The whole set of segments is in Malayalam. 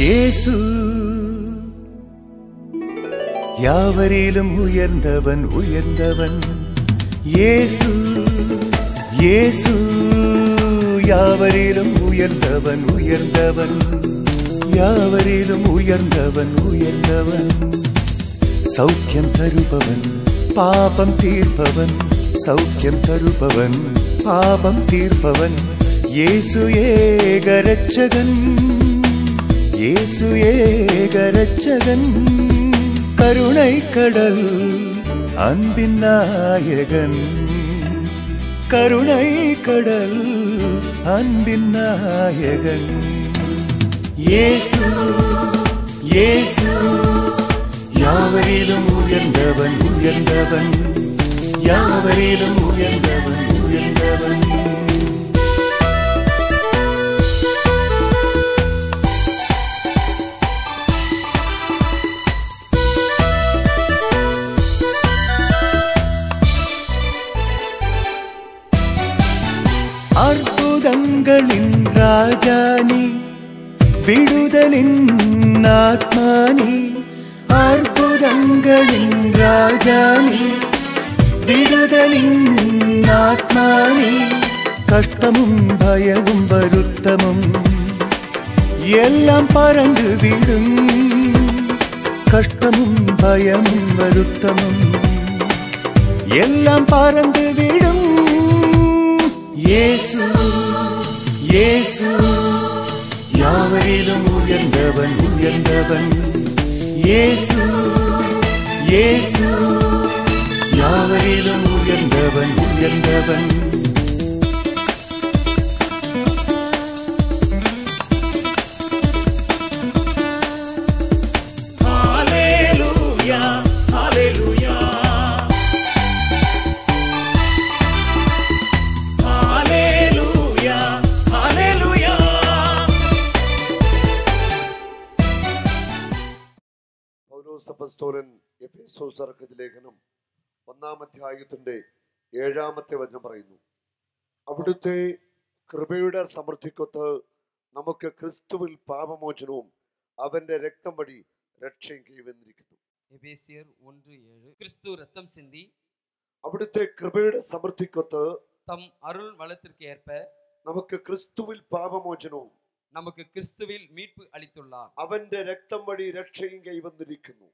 இயேசு யாவரிலும் உயர்ந்தவன் உயர்ந்தவன். இயேசு இயேசு யாவரிலும் உயர்ந்தவன் உயர்ந்தவன். யாவரிலும் உயர்ந்தவன் உயர்ந்தவன். சௌக்கியம் தருபவன் பாபம் தீர்ப்பவன். சௌக்கியம் தருபவன் பாபம் தீர்ப்பவன். இயேசு ஏகரட்சகன். இயேசு ஏகரட்சகன். கருணை கடல் அன்பின் நாயகன். கருணை கடல் அன்பின் நாயகன். இயேசு இயேசு யாவரிலும் உயர்ந்தவன் உயர்ந்தவன். யாவரிலும் உயர்ந்தவன் உயர்ந்தவன். அற்புதங்களின் ராஜானி விடுதலின் ஆத்மானி. அற்புதங்களின் ராஜானி விடுதலின் ஆத்மானி. கஷ்டமும் பயமும் வருத்தமும் எல்லாம் பறந்து விடும். கஷ்டமும் பயமும் வருத்தமும் எல்லாம் பறந்து விடும். இயேசு இயேசு யாவரிலும் உயர்ந்தவன் உயர்ந்தவன். இயேசு இயேசு யாவரிலும் உயர்ந்தவன் உயர்ந்தவன். അപ്പോസ്തലൻ എഫേസോസ്യർക്ക് ലേഖനം 1-ാം അധ്യായത്തിന്റെ 7-ാമത്തെ വചനം പറയുന്നു, അവിടുത്തെ കൃപയുടെ സമൃദ്ധിക്കൊത്ത് നമുക്ക് ക്രിസ്തുവിൽ പാപമോചനവും അവന്റെ രക്തം വഴി രക്ഷയും കൈവന്നിരിക്കുന്നു. എഫേസ്യർ 1:7 ക്രിസ്തു രക്തം സിന്തി അവിടുത്തെ കൃപയുടെ സമൃദ്ധിക്കൊത്ത് തം അരുൾ വലത്തിற்கு ஏற்ப നമുക്ക് ക്രിസ്തുവിൽ പാപമോചനവും നമുക്ക് ക്രിസ്തുവിൽ மீட்பு அளித்துள்ளார். അവന്റെ രക്തം വഴി രക്ഷയും കൈവന്നിരിക്കുന്നു.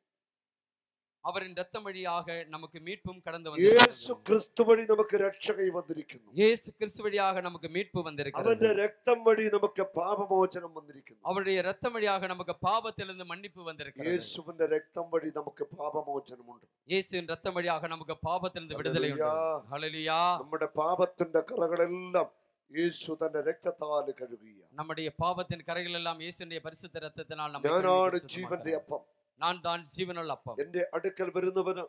அவரின் ரத்தம் வழியாக நமக்கு மீட்பும் கடந்து യേശു வந்திருக்கிறது. ക്രിസ്തു വഴി നമുക്ക് രക്ഷ കൈവന്നിരിക്കുന്നു. இயேசு கிறிஸ்து வழியாக நமக்கு மீட்பு வந்திருக்கிறது. അവന്റെ രക്തം വഴി നമുക്ക് പാപമോചനം വന്നിരിക്കുന്നു. அவருடைய ரத்தம் வழியாக நமக்கு பாவத்திலிருந்து மன்னிப்பு வந்திருக்கிறது. യേശുവിന്റെ രക്തം വഴി നമുക്ക് പാപമോചനമുണ്ട്. இயேசுவின் ரத்தம் வழியாக நமக்கு பாவத்திலிருந்து விடுதலை உண்டு. ஹல்லேலூயா. നമ്മുടെ പാപത്തിന്റെ കറകളെല്ലാം യേശു തന്റെ രക്തത്താൽ കഴുകുകയാണ്. நம்முடைய பாவத்தின் கரைகள் எல்லாம் இயேசுவின் பரிசுத்த இரத்தத்தினால் நம்மை ഞാനാണ് ജീവന്റെ അപ്പം. நான் தான் ஜீவனுள்ள அப்பம். എന്റെ അടുക്കൽ വരുന്നവന്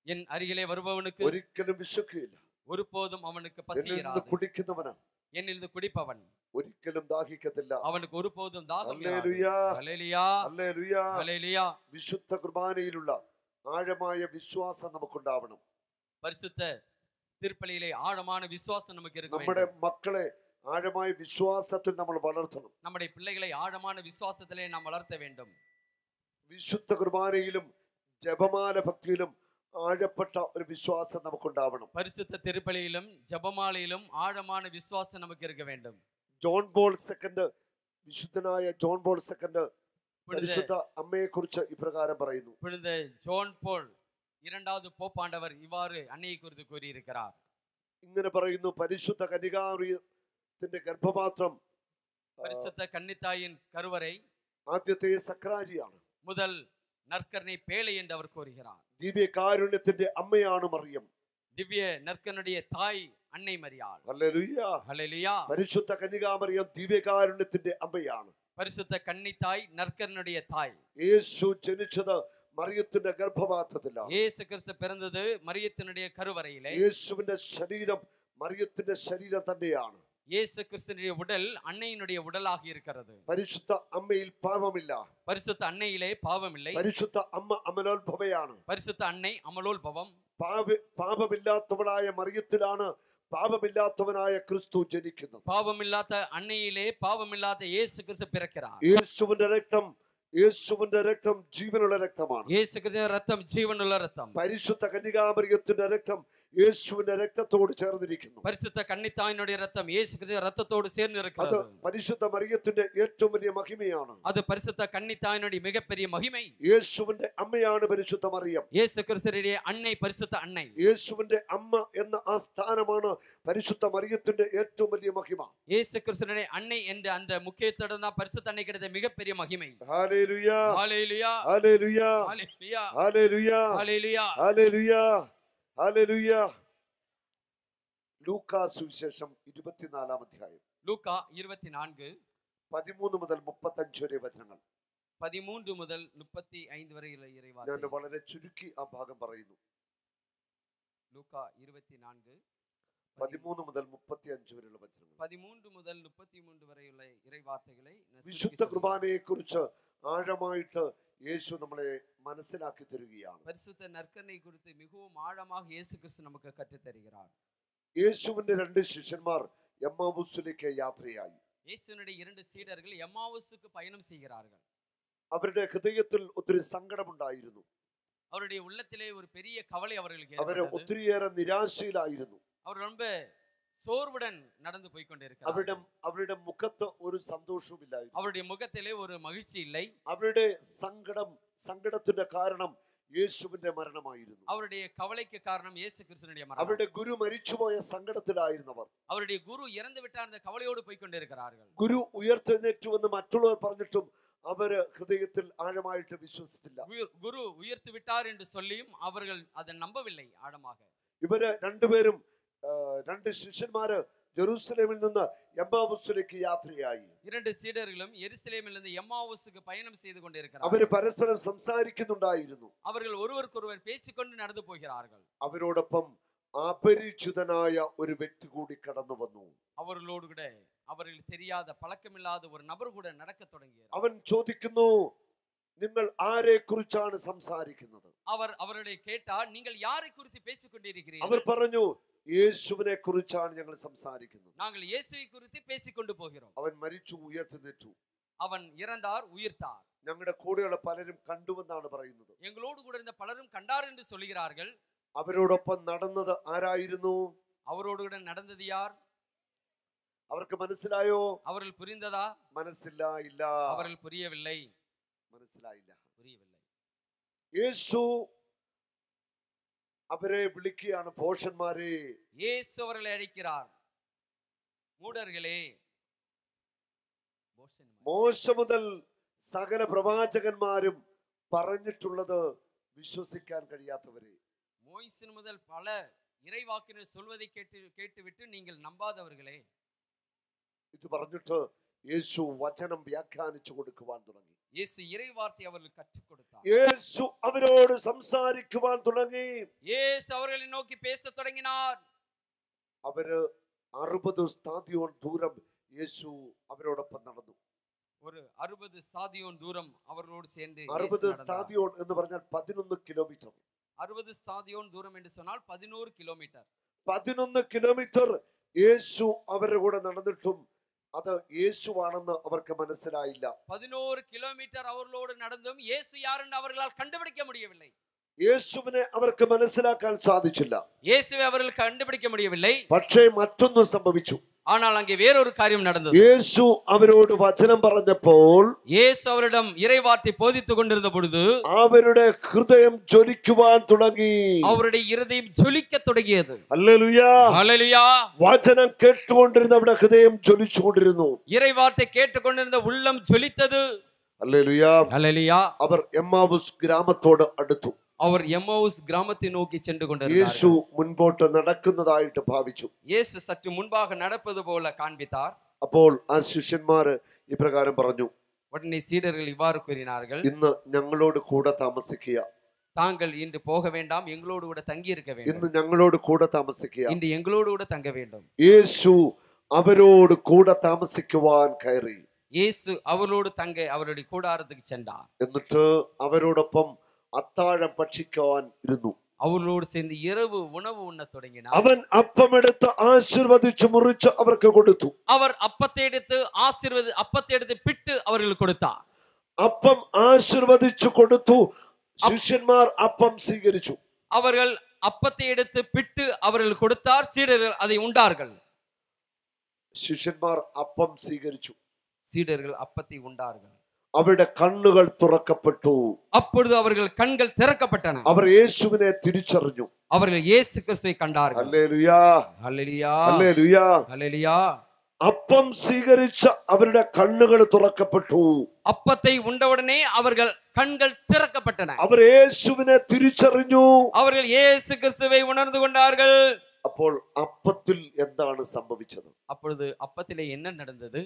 என் அருகிலே வருபவனுக்கு ഒരിക്കലും വിശക്കുകയില്ല. ஒருபோதும் அவனுக்கு பசி இராது. കുടിക്കുന്നവന് என்னிலிருந்து குடிப்பவன் ഒരിക്കലും ദാഹിക്കത്തില്ല. அவனுக்கு ஒருபோதும் தாகம் இராது. ഹല്ലേലൂയ ஹல்லேலூயா. ഹല്ലേലൂയ. ஹல்லேலூயா. വിശുദ്ധ കുർബാനയിലുള്ള ആഴമായ വിശ്വാസം നമുക്കുണ്ടാവണം. பரிசுத்த திருப்பலியிலே ஆழமான விசுவாசம் நமக்கு இருக்க നമ്മുടെ வேண்டும். മക്കളെ ആഴമായ വിശ്വാസത്തിൽ നമ്മൾ വളർത്തണം. நம்முடைய பிள்ளைகளை ஆழமான விசுவாசத்திலே நாம் வளர்த்த வேண்டும். വിശുദ്ധ കുർബാനയിലും ജപമാല ഭക്തിയിലും ആഴപ്പെട്ട ഒരു വിശ്വാസം നമുക്കുണ്ടാവണം. பரிசுத்த திருப்பலியிலும் ஜெபமாலையிலும் ஆழமான விசுவாசம் நமக்கு இருக்க வேண்டும். ജോൺ പോൾ സെക്കൻഡ്, വിശുദ്ധനായ ജോൺ പോൾ സെക്കൻഡ് പരിശുദ്ധ അമ്മയെ കുറിച്ച് ഇപ്രകാരം പറയുന്നു. புனித ஜோன் போல் 2வது போப்பாண்டவர் இவ்வாறு அன்னையை குறித்து கூறியிருக்கிறார். ഇങ്ങനെ പറയുന്നു, പരിശുദ്ധ കന്യകാമറിയത്തിന്റെ ഗർഭപാത്രം பரிசுத்த கன்னித்தாயின் கருவறை ആദ്യത്തെ സക്രാരിയാണ്. முதல் நற்கருணை பேழை என்று அவர் கூறுகிறார். ദിവ്യകാരുണ്യത്തിന്റെ അമ്മയാണ് മറിയം. திவ்ய நற்கருணையுடைய தாய் அன்னை மரியாள். ഹല്ലേലൂയ. ஹல்லேலூயா. പരിശുദ്ധ കന്യകാമറിയം ദിവ്യകാരുണ്യത്തിന്റെ അമ്മയാണ്. பரிசுத்த கன்னித்தாய் நற்கருணையுடைய தாய். യേശു ജനിച്ചത് മറിയത്തിന്റെ ഗർഭപാത്രത്തിലാണ്. இயேசு கிறிஸ்து பிறந்தது மரியத்தினுடைய கருவறையிலே. യേശുവിന്റെ ശരീരം മറിയത്തിന്റെ ശരീരം തന്നെയാണ്. இயேசு கிறிஸ்துவினுடைய உடல் அன்னையினுடைய உடலாக இருக்கிறது. പരിശുദ്ധ അമ്മയിൽ പാപമില്ല. பரிசுத்த அன்னையிலே பாவம் இல்லை. പരിശുദ്ധ അമ്മ അമലോത്ഭവയാണ്. பரிசுத்த அன்னை அமலோல்பவம். പാപമില്ലാത്തവളായ മറിയത്തിലാണ് പാപമില്ലാത്തവനായ ക്രിസ്തു ജനിക്കുന്നു. பாவமில்லாத அன்னையிலே பாவமில்லாத இயேசு கிறிஸ்து பிறக்கிறார். യേശുവിന്റെ രക്തം ജീവനുള്ള രക്തമാണ്. இயேசு கிறிஸ்துவின் ரத்தம் ஜீவனுள்ள ரத்தம். പരിശുദ്ധ കന്യകാമറിയത്തിന്റെ രക്തം യേശുവിന്റെ രക്തത്തോട് ചേർന്നിരിക്കുന്നു. பரிசுத்த கன்னித்தாயினுடைய ரத்தம் இயேசு கிறிஸ்துவின் ரத்தத்தோடு சேர்ந்து இருக்கிறது. അത് പരിശുദ്ധ മറിയത്തിന്റെ ഏറ്റവും വലിയ മഹിമയാണ്. அது பரிசுத்த கன்னித்தாயினுடைய மிகப்பெரிய மகிமை. യേശുവിന്റെ അമ്മയാണ് പരിശുദ്ധ മറിയം. இயேசு கிறிஸ்துவினுடைய அன்னை பரிசுத்த அன்னை. യേശുവിന്റെ അമ്മ എന്ന ആ സ്ഥാനമാണ് പരിശുദ്ധ മറിയത്തിന്റെ ഏറ്റവും വലിയ മഹിമ. இயேசு கிறிஸ்துவினுடைய அன்னை என்ற அந்த முக்கியத்துவம் தான் பரிசுத்த அன்னை கிடைத்த மிகப்பெரிய மகிமை. ഹല്ലേലൂയ ஹல்லேலூயா ഹല്ലേലൂയ ஹல்லேலூயா ഹല്ലേലൂയ ஹல்லேலூயா ഹല്ലേലൂയ ഹല്ലേലൂയ. ലൂക്കാ സുവിശേഷം 24-ാം അധ്യായം லூக்கா 24 13 മുതൽ 35 വരെ വചനങ്ങൾ. 13 മുതൽ 35 വരെയുള്ള ഇறைവാക്യം. ഞാൻ വളരെ ചുരുക്കി ആ ഭാഗം പറയുന്നു. ലൂക്കാ 24 13 മുതൽ 35 വരെയുള്ള വചനങ്ങൾ. 13 മുതൽ 33 വരെയുള്ള ഇறைവാർത്തകളെ വിശുദ്ധ കുർബാനയെ കുറിച്ച് ആഴമായിട്ട് യേശു നമ്മളെ മനസ്സിലാക്കി തരികയാണ്. பரிசுத்த நற்கருணை குறித்து மிகவும் ஆழமாக இயேசு கிறிஸ்து நமக்கு கற்றுத் தருகிறார். യേശുവിന്റെ 2 ശിഷ്യന്മാർ എമ്മാവുസിലേക്ക് യാത്രയായി. இயேசுவினுடைய 2 சீடர்கள் எம்மாவுசுக்கு பயணம் செய்கிறார்கள். അവരുടെ ഹൃദയത്തിൽ ഒത്തിരി സങ്കടമുണ്ടായിരുന്നു. அவருடைய உள்ளத்திலே ஒரு பெரிய கவலை அவர்களுக்கு അവർ ஏற்பட்டது. ഒത്തിരിയേറെ നിരാശയിലായിരുന്നു. அவர் ரொம்ப சோர்வுடன் நடந்து போய் கொண்டிருக்கிறார். അവരുടെ മുഖത്ത് ഒരു സന്തോഷവുമില്ലായിരുന്നു. அவருடைய മുഖத்திலே ஒரு மகிழ்ச்சி இல்லை. അവരുടെ സങ്കടത്തിന്റെ കാരണം യേശുവിന്റെ മരണമായിരുന്നു. அவருடைய கவலைக்கு காரணம் இயேசு கிறிஸ்துவினுடைய மரணம். അവരുടെ ഗുരു മരിച്ചുപോയ സങ്കടത്തിലായിരുന്നവർ. அவருடைய குரு இறந்து விட்டார் என்ற கவலையோடு போய் கொண்டிருக்கிறார்கள். ഗുരു ഉയർത്തെഴുന്നേറ്റുവെന്ന് മറ്റുള്ളവർ പറഞ്ഞിട്ടും അവര് ഹൃദയത്തിൽ ആഴമായിട്ട് വിശ്വസിച്ചില്ല. குரு உயர்த்து விட்டார் என்று சொல்லியும் அவர்கள் அதை நம்பவில்லை ஆழமாக. ഇവര് രണ്ടുപേരും 2 ശിഷ്യന്മാര് ജെറൂസലേമിൽ നിന്ന് എമ്മാവുസിലേക്ക് യാത്രയായി. 2 சீடர்களும் எருசலேமில் இருந்து எம்மாவுசுக்கு பயணம் செய்து கொண்டிருக்கிறார்கள். അവര് പരസ്പരം സംസാരിക്കുന്നുണ്ടായിരുന്നു. அவர்கள் ஒருவருக்கொருவர் பேசிக்கொண்டு நடந்து போகிறார்கள். അവരോടൊപ്പം അപരിചിതനായ ഒരു വ്യക്തി കൂടി കടന്നു വന്നു. அவர்களோடு கூட அவர்களுக்கு தெரியாத பழக்கமில்லாத ஒரு நபர் கூட நடக்க தொடங்கினார். അവൻ ചോദിക്കുന്നു, നിങ്ങൾ ആരെ കുറിച്ചാണ് സംസാരിക്കുന്നത്? அவருடைய கேட்டார், நீங்கள் யாரை குறித்து பேசிக் கொண்டிருக்கிறீர்கள்? അവർ പറഞ്ഞു, യേശുവിനെ കുറിച്ചാണ് ഞങ്ങൾ സംസാരിക്കുന്നത്. நாங்கள் இயேசுவை குறித்து பேசிக்கொண்டு போகிறோம். അവൻ മരിച്ചു, ഉയർത്തെഴുന്നേറ്റു. அவன் இறந்தார், உயிர்த்தார். ഞങ്ങളുടെ കൂടെയുള്ള പലരും കണ്ടുവെന്നാണ് പറയുന്നത്. எங்களோடு கூட இருந்த பலரும் கண்டார் என்று சொல்கிறார்கள். അവരോടൊപ്പം നടന്നത് ആരായിരുന്നു? அவரோடு கூட நடந்தது யார்? അവർക്ക് മനസ്സിലായോ? அவர்கள் புரிந்ததா? മനസ്സിലായില്ല. அவர்கள் புரியவில்லை. മനസ്സിലായില്ല. புரியவில்லை. യേശു അവരെ വിളിക്കുകയാണ്, ഭോഷന്മാരെ. இயேசு அவர்களை அழைக்கிறார், മൂഢர்களே. മോശ മുതൽ സകല പ്രവാചകന്മാരും പറഞ്ഞിട്ടുള്ളത് വിശ്വസിക്കാൻ കഴിയാത്തവരെ. மோசே முதல் பல இறைவாக்கினர் சொல்வதை கேட்டுவிட்டு நீங்கள் நம்பாதவர்களே. ഇത് പറഞ്ഞിട്ട് യേശു വചനം വ്യാഖ്യാനിച്ചു കൊടുക്കുവാൻ തുടങ്ങി. இயேசு இறைவார்த்தை அவர்களுக்கு கற்றுக் கொடுத்தார். യേശു അവരോട് സംസാരിക്കുവാൻ തുടങ്ങി. இயேசு அவர்களை நோக்கி பேசத் தொடங்கினார். അവര് 60 സ്താദിയോൻ ദൂരം യേശു അവരോടൊപ്പം നടന്നു. ஒரு 60 ஸ்தாதியோன் தூரம் அவர்களோடு சேர்ந்து 60 സ്താദിയോൻ എന്ന് പറഞ്ഞാൽ 11 കിലോമീറ്റർ. 60 ஸ்தாதியோன் தூரம் என்று சொன்னால் 11 கிலோமீட்டர். 11 കിലോമീറ്റർ യേശു അവരുടെ കൂടെ നടന്നിട്ടും അത് യേശുവാണെന്ന് അവർക്ക് മനസ്സിലായില്ല. 11 കിലോമീറ്റർ അവர்களோடு நடந்தும் இயேசு யார் என்று அவர்களால் கண்டுபிடிக்க முடியவில்லை. യേശുവിനെ അവർക്ക് മനസ്സിലാക്കാൻ സാധിച്ചില്ല. இயேசுவை அவர்கள் கண்டுபிடிக்க முடியவில்லை. പക്ഷേ മറ്റൊന്ന് സംഭവിച്ചു. ஆனால் அங்கே வேறொரு காரியம் நடந்தது. യേശു അവരോട് വചനം പറഞ്ഞപ്പോൾ, இயேசு அவரிடம் இறைவார்த்தை போதித்துக் கொண்டிருந்த பொழுது അവരുടെ ഹൃദയം ജ്വലിക്കുവാൻ തുടങ്ങി. அவருடைய இருதயம் ஜொலிக்க தொடங்கியது. ഹല്ലേലൂയ. ஹல்லேலூயா. വചനം കേട്ടുകൊണ്ടിരുന്നവരുടെ ഹൃദയം ജ്വലിച്ചുകൊണ്ടിരുന്നു. இறைவார்த்தை கேட்டுக்கொண்டிருந்த உள்ளம் ஜொலித்தது. ഹല്ലേലൂയ. ஹல்லேலூயா. അവർ എമ്മാവുസ് ഗ്രാമത്തോട് അടുത്തു. அவர் எம்மாவுஸ் கிராமத்தை நோக்கி சென்று യേശു கொண்டிருந்தார். മുൻപോട്ട് നടക്കുന്നതായിട്ട് ഭാവിച്ചു. இயேசு சற்று முன்பாக நடப்பது போல காண்பித்தார். അപ്പോൾ ആ ശിഷ്യന്മാര് ഇപ്രകാരം പറഞ്ഞു, உடனே சீடர்கள் இவ்வாறு கூறினார்கள், ഇന്ന് ഞങ്ങളോട് കൂടെ താമസിക്കുക. தாங்கள் இன்று போக வேண்டாம், எங்களோடு கூட தங்கி இருக்க வேண்டும். ഇന്ന് ഞങ്ങളോട് കൂടെ താമസിക്കുക. இன்று எங்களோடு கூட தங்க வேண்டும். യേശു അവരോട് കൂടെ താമസിക്കുവാൻ കയറി. இயேசு அவர்களோடு தங்க அவருடைய கூடாரத்துக்கு சென்றார். എന്നിട്ട് അവരോടൊപ്പം അത്താഴം ഭക്ഷിക്കാൻ ഇരുന്നു. அவர்களோடு சேர்ந்து இரவு உணவு உண்ணத் தொடங்கினார். അവൻ അപ്പമെടുത്ത് ആശീർവദിച്ചു മുറിച്ച് അവർക്ക് കൊടുത്തു. அவர் அப்பத்தை எடுத்து பிட்டு அவர்களுக்கு கொடுத்தார். അപ്പം ആശീർവദിച്ചു കൊടുത്തു. ശിഷ്യന്മാർ അപ്പം സ്വീകരിച്ചു. அவர்கள் அப்பத்தை எடுத்து பிட்டு அவர்கள் கொடுத்தார். சீடர்கள் அதை உண்டார்கள். ശിഷ്യന്മാർ അപ്പം സ്വീകരിച്ചു. சீடர்கள் அப்பத்தை உண்டார்கள். അവരുടെ കണ്ണുകൾ തുറക്കപ്പെട്ടു. அப்பொழுது அவர்கள் கண்கள் திறக்கப்பட்டன. അവർ യേശുവിനെ തിരിച്ചറിഞ്ഞു. அவர்கள் இயேசு கிறிஸ்துவை கண்டார்கள். Hallelujah, hallelujah, hallelujah. ഹല്ലേലൂയ. അപ്പം സ്വീകരിച്ച അവരുടെ കണ്ണുകൾ തുറക്കപ്പെട്ടു. அப்பத்தை உண்டவுடனே அவர்கள் கண்கள் திறக்கப்பட்டன. അവർ യേശുവിനെ തിരിച്ചറിഞ്ഞു. அவர்கள் இயேசு கிறிஸ்துவை உணர்ந்து கொண்டார்கள். അപ്പോൾ അപ്പത്തിൽ എന്താണ് സംഭവിച്ചത്? அப்பொழுது அப்பத்திலே என்ன நடந்தது?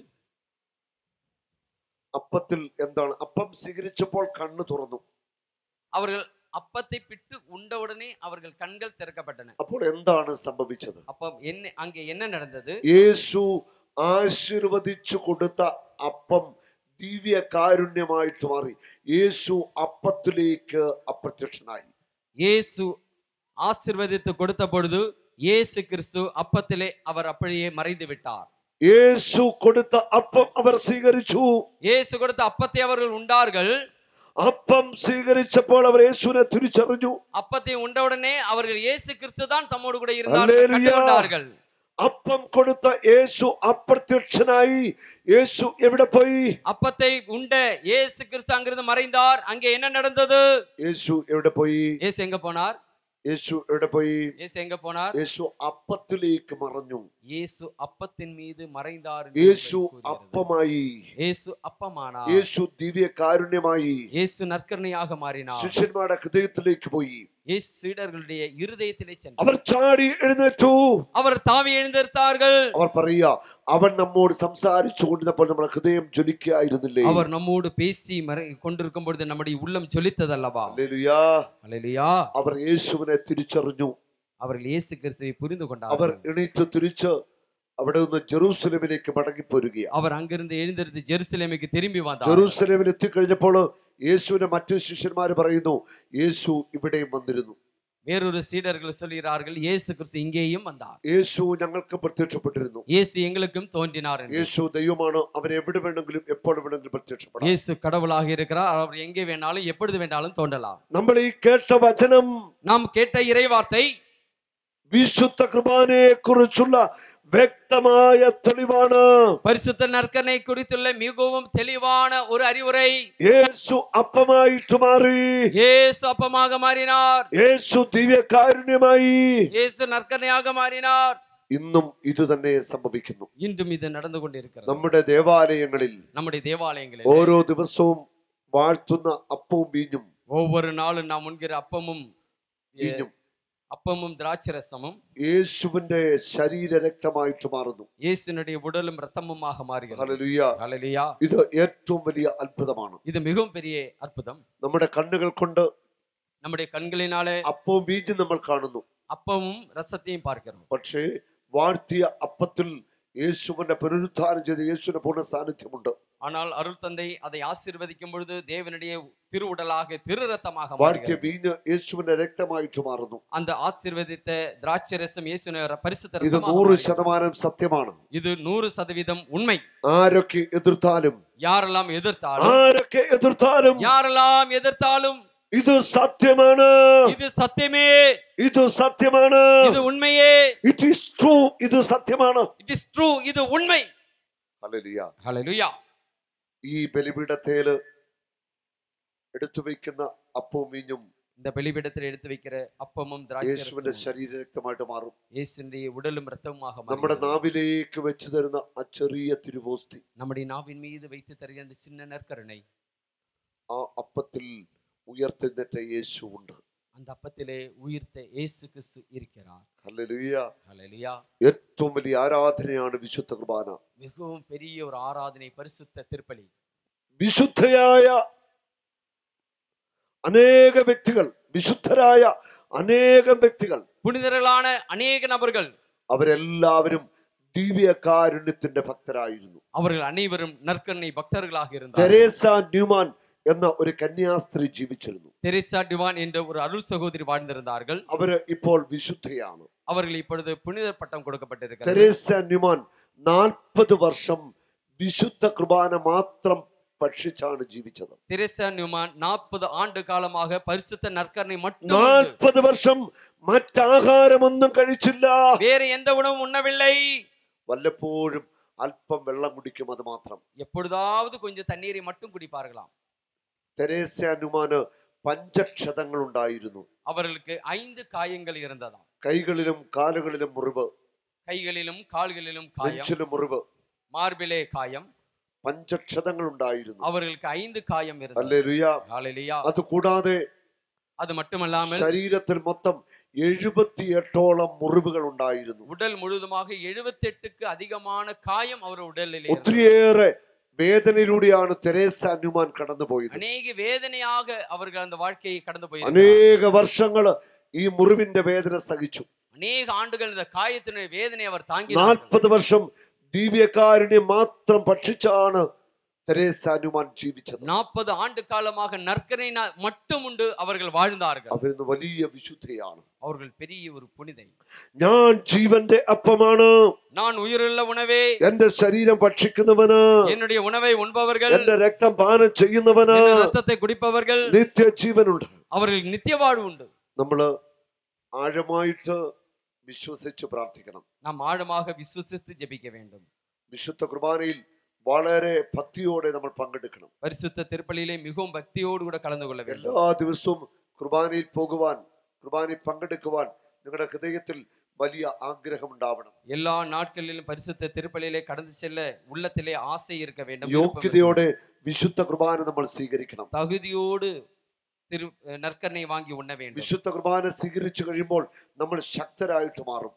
അപ്പത്തിൽ എന്താണ്? അപ്പം സ്വീകരിച്ചപ്പോൾ കണ്ണ് തുറന്നു. அவர்கள் அப்பத்தை பிட்டு உண்டவுடனே அவர்கள் கண்கள் திறக்கப்பட்டன. അപ്പോൾ എന്താണ് സംഭവിച്ചത്? அப்ப அங்கே என்ன நடந்தது? യേശു ആശീർവദിച്ചു കൊടുത്ത അപ്പം ദിവ്യ കാരുണ്യമായിട്ട് മാറി. യേശു അപ്പത്തിലേക്ക് അപ്രത്യക്ഷനായി. இயேசு ஆசீர்வதித்து கொடுத்த பொழுது இயேசு கிறிஸ்து அப்பத்திலே அவர் அப்படியே மறைந்து விட்டார். യേശു കൊടുത്ത അപ്പം അവർ സ്വീകരിച്ചു. இயேசு கொடுத்த அப்பத்தை அவர்கள் உண்டார்கள். അപ്പം സ്വീകരിച്ചപ്പോൾ അവർ യേശുവിനെ തിരിച്ചറിഞ്ഞു. அப்பத்தை உண்டவுடனே அவர்கள் இயேசு கிறிஸ்து தான் தம்மோடு கூட இருந்தார்கள். അപ്പം കൊടുത്ത യേശു അപ്രത്യക്ഷനായി. യേശു എവിടെ പോയി? அப்பத்தை உண்ட இயேசு கிறிஸ்து அங்கிருந்து மறைந்தார். அங்கே என்ன நடந்தது? യേശു എവിടെ പോയി? இயேசு எங்க போனார்? യേശു എവിടെ പോയി? இயேசு எங்க போனார்? യേശു അപ്പത്തിലേക്ക് മറഞ്ഞു. இயேசு அப்பத்தின் மீது மறைந்தார். യേശു അപ്പമായി. இயேசு அப்பமானார். യേശു ദിവ്യ കാരുണ്യമായി. இயேசு நற்கருணையாக மாறினார். ശിഷ്യന്മാരുടെ ഹൃദയത്തിലേക്ക് പോയി. இயேசு சீடர்களுடைய இருதயத்திலே சென்றார். അവർ ചാടി എഴുന്നേറ്റു. അവർ தாவி எழுந்திருந்தார்கள். അവർ പറയാ, അവൻ നമ്മോട് സംസാരിച്ചു കൊണ്ടിരുന്നപ്പോൾ നമ്മുടെ ഹൃദയം ജ്വലിക്കായിരുന്നില്ലേ? அவர் நம்மோடு பேசி கொண்டிருக்கும் பொழுது நம்முடைய உள்ளம் ஜொலித்ததல்லவா? ഹല്ലേലൂയ. ஹல்லேலூயா. അവർ യേശുവിനെ തിരിച്ചറിഞ്ഞു. அவர்கள் இயேசு கிறிஸ்துவை புரிந்து അവർ கொண்டார்கள். എണീറ്റ് തിരിച്ച് അവിടെ നിന്ന് ജെറൂസലേമിലേക്ക് മടങ്ങിപ്പോരുകയാണ്. அவர் அங்கிருந்து எழுந்திருந்து ஜெருசலேமுக்கு திரும்பி வந்தார். ജെറൂസലേമിൽ എത്തിക്കഴിഞ്ഞപ്പോൾ യേശുവിന്റെ മറ്റു ശിഷ്യന്മാർ പറയുന്നു, യേശു ഇവിടെയും വന്നിരുന്നു. வேறொரு சீடர்கள் சொல்கிறார்கள், இயேசு கிறிஸ்து இங்கேயும் வந்தார். യേശു ഞങ്ങൾക്ക് പ്രത്യക്ഷപ്പെട്ടിരുന്നു. இயேசு எங்களுக்கும் தோன்றினார். യേശു ദൈവമാണ്. അവൻ എവിടെ വേണമെങ്കിലും എപ്പോൾ വേണമെങ്കിലും പ്രത്യക്ഷപ്പെടാം. இயேசு கடவுளாக இருக்கிறார். அவர் எங்கே வேணாலும் எப்பொழுது வேண்டாலும் தோன்றலாம். നമ്മൾ ഈ കേട്ട വചനം, நாம் கேட்ட இறைவார்த்தை വിശുദ്ധ കുർബാനയെ കുറിച്ചുള്ള വ്യക്തമായ തെളിവാണ്. பரிசுத்த நற்கருணை குறித்துள்ள மிகவும் தெளிவான ஒரு அறிவுரை. യേശു അപ്പമായിട്ട് മാറി. இயேசு அப்பமாக மாறினார். യേശു ദിവ്യകാരുണ്യമായി. இயேசு நற்கருணையாக மாறினார். ഇന്നും ഇത് തന്നെ സംഭവിക്കുന്നു. இன்றும் இது நடந்து கொண்டிருக்கிறது. നമ്മുടെ ദേവാലയങ്ങളിൽ நம்முடைய தேவாலயங்களில் ഓരോ ദിവസവും വാഴ്ത്തുന്ന അപ്പവും വീഞ്ഞും, ஒவ்வொரு நாளும் நாம் உண்கிற அப்பமும் വീഞ്ഞും அப்பமும் திராட்சரசமும் യേശുവിന്റെ ശരീരരക്തമായിട്ട് മാറുന്നു. இயேசுனுடைய உடலும் இரத்தமுமாக மாறுகிறது. ഹല്ലേലൂയ. ஹல்லேலூயா. ഇത് ഏറ്റവും വലിയ അത്ഭുതമാണ്. இது மிகவும் பெரிய அற்புதம். നമ്മുടെ കണ്ണുകൾ കൊണ്ട് நம்முடைய கண்களினாலே അപ്പവും വീഞ്ഞും നമ്മൾ കാണുന്നു. அப்பமும் ரசத்தையும் பார்க்கிறோம். പക്ഷേ വാഴ്ത്തിയ അപ്പത്തിൽ യേശുവിന്റെ പുനരുദ്ധാനം ചെയ്ത യേശുവിന്റെ പൂർണ്ണ സാന്നിധ്യമുണ്ട്. ஆனால் அருள் தந்தை அதை ஆசீர்வதிக்கும் பொழுது தேவனுடைய திருவுடலாக திரு ரத்தமாக വാഴ്ത്തിയ വീഞ്ഞ് യേശുവിന്റെ രക്തമായിട്ട് മാറുന്നു. அந்த ஆசீர்வதித்த திராட்சை ரசம் இயேசுவின் பரிசுத்த ഇത് ரத்தமாக 100% സത്യമാണ്. இது 100% உண்மை. ആരൊക്കെ എതിർത്താലും, யாரெல்லாம் எதிர்த்தாலும் யாரெல்லாம் எதிர்த்தாலும் ഇത് സത്യമാണ്. இது സത്യമേ. ഇത് സത്യമാണ്. இது உண்மையே. It is true. ഇത് സത്യമാണ്. It is true. இது உண்மை. ഹല്ലേലൂയ. ഹല്ലേലൂയ. ഈ ബലിപീഠത്തേല് എടുത്തു വയ്ക്കുന്ന അപ്പവും വീഞ്ഞും இந்த பலிபீடத்தில் எடுத்து வைக்கிற அப்பமும் യേശുവിന്റെ திராட்சை ശരീരരക്തമായിട്ട് മാറും. இயேசுவின் உடலும் இரத்தமுமாக നമ്മുടെ மாறுகிறது. നാവിലേക്ക് വെച്ചു തരുന്ന ആ ചെറിയ തിരുവോസ്തി, நம்முடைய நாவின் மீது வைத்து தருகிற அந்த சின்ன நற்கருணை, ആ അപ്പത്തിൽ ഉയർത്തെഴുന്നേറ്റ യേശു ഉണ്ട്. அந்த அப்பத்திலே உயிர்த்த இயேசு கிறிஸ்து இருக்கிறார். ഹല്ലേലൂയ. ஹல்லேலூயா. ഏറ്റവും വലിയ ആരാധനയാണ് വിശുദ്ധ കുർബാന. மிகவும் பெரிய ஒரு ஆராதனை பரிசுத்த திருப்பலி. വിശുദ്ധയായ അനേക വ്യക്തികൾ, വിശുദ്ധരായ അനേകം വ്യക്തികൾ, புனிதர்களான அநேக நபர்கள், അവരെല്ലാവരും ദിവ്യകാരുണ്യത്തിന്റെ ഭക്തരായിരുന്നു. அவர்கள் அனைவரும் நற்கருணை பக்தர்களாக இருந்தார்கள். തെരേസ ന്യൂമാൻ എന്ന ഒരു കന്യാസ്ത്രീ ജീവിച്ചിരുന്നു. தெரேசா டிவான் என்ற ஒரு அருள் சகோதரி வாழ்ந்திருந்தார்கள். അവര് ഇപ്പോൾ വിശുദ്ധയാണ്. அவர்கள் இப்பொழுது புனிதர் பட்டம் கொடுக்கப்பட்டிருக்கிறது. തെരേസ ന്യൂമാൻ 40 വർഷം വിശുദ്ധ കുർബാന മാത്രം ഭക്ഷിച്ചാണ് ജീവിച്ചത്. தெரேசா நியூமான் 40 ஆண்டு காலமாக பரிசுத்த நற்கருணை மட்டும் 40 വർഷം മറ്റാഹാരമൊന്നും കഴിച്ചില്ല. வேறு எந்த உணவும் உண்ணவில்லை. വല്ലപ്പോഴും അല്പം വെള്ളം കുടിക്കും, അത് മാത്രം. எப்பொழுதாவது கொஞ்சம் தண்ணீரை மட்டும் குடிப்பார்களாம். തെരേസ ന്യൂമാന് പഞ്ചക്ഷതങ്ങൾ ഉണ്ടായിരുന്നു. அவர்களுக்கு 5 காயங்கள் இருந்ததாம். കൈകളിലും കാലുകളിലും മുറിവ്, கைகளிலும் கால்களிலும் காயம், നെഞ്ചിലും മുറിവ്, மார்பிலே காயம். പഞ്ചക്ഷതങ്ങൾ ഉണ്ടായിരുന്നു. அவர்களுக்கு 5 காயம் இருந்தது. ഹല്ലേലൂയ. ஹல்லேலூயா. അത് കൂടാതെ அது மட்டுமல்லாமல் ശരീരത്തിൽ മൊത്തം 78ഓളം മുറിവുകൾ ഉണ്ടായിരുന്നു. உடல் முழுதுமாக 78க்கு அதிகமான காயம் அவர் உடலிலே இருந்தது. ഒത്തിരിയേറെ വേദനയിലൂടെയാണ് തെരേസ ന്യൂമാൻ കടന്നുപോയത്. அநேக வேதனையாக அவர்கள் அந்த வாழ்க்கையை கடந்து போயிருக்கிறார்கள். അനേക വർഷങ്ങൾ ഈ മുറിവിന്റെ വേദന സഹിച്ചു. அநேக ஆண்டுகள் இந்த காயத்தினுடைய வேதனை அவர் தாங்கி 40 വർഷം ദിവ്യകാരുണ്യം മാത്രം ഭക്ഷിച്ചാണ് തെരേസ ന്യൂമാൻ ജീവിച്ചത്. 40 ஆண்டு காலமாக நற்கருணை மட்டும் உண்டு அவர்கள் வாழ்ந்தார்கள். അവരിന്ന് വലിയ വിശുദ്ധയാണ്. அவர்கள் பெரிய ஒரு புனிதை. ഞാൻ ജീവന്റെ അപ്പമാണ്, நான் உயிருள்ள உணவே, എന്റെ ശരീരം ഭക്ഷിക്കുന്നവന്, என்னுடைய உணவை உண்பவர்கள், എന്റെ രക്തം പാനം ചെയ്യുന്നവന് ரத்தத்தை குடிப்பவர்கள் നിത്യജീവനുണ്ട്. அவர்களுக்கு நித்திய வாழ்வு உண்டு. നമ്മള് ആഴമായിട്ട് വിശ്വസിച്ച് പ്രാർത്ഥിക്കണം. நாம் ஆழமாக விசுவசித்து ஜெபிக்க வேண்டும். വിശുദ്ധ കുർബാനയിൽ വളരെ ഭക്തിയോടെ നമ്മൾ പങ്കെടുക്കണം. பரிசுத்த திருப்பலியிலே மிகவும் பக்தியோடு கூட கலந்து கொள்ள வேண்டும். എല്ലാ ദിവസവും കുർബാനയിൽ പോകുവാൻ, കുർബാനയിൽ പങ്കെടുക്കുവാൻ നിങ്ങളുടെ ഹൃദയത്തിൽ വലിയ ആഗ്രഹം ഉണ്ടാവണം. எல்லா நாட்களிலும் பரிசுத்த திருப்பலியிலே கடந்து செல்ல உள்ளத்திலே ஆசை இருக்க வேண்டும். യോഗ്യതയോടെ വിശുദ്ധ കുർബാന നമ്മൾ സ്വീകരിക്കണം. தகுதியோடு நற்கருணை வாங்கி உண்ண வேண்டும். വിശുദ്ധ കുർബാന സ്വീകരിച്ചു കഴിയുമ്പോൾ നമ്മൾ ശക്തരായിട്ട് മാറും.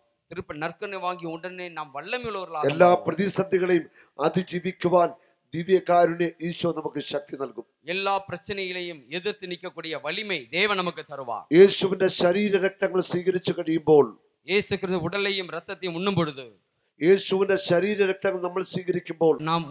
நற்கருணை வாங்கி உடனே நாம் வல்லமையுள்ளவர்களாக എല്ലാ പ്രതിസന്ധികളെയും അതിജീവിക്കുവാൻ ദിവ്യകാരുണ്യ ഈശോ നമുക്ക് ശക്തി നൽകും. எல்லா பிரச்சனைகளையும் எதிர்த்து நிற்கக்கூடிய வலிமை தேவன் நமக்கு தருவார். യേശുവിന്റെ ശരീര രക്തങ്ങൾ സ്വീകരിച്ചു കഴിയുമ്പോൾ, இயேசு கிறிஸ்து உடலையும் இரத்தத்தையும் உண்ணும் பொழுது, യേശുവിന്റെ ശരീര രക്തങ്ങൾ നമ്മൾ സ്വീകരിക്കുമ്പോൾ, நாம்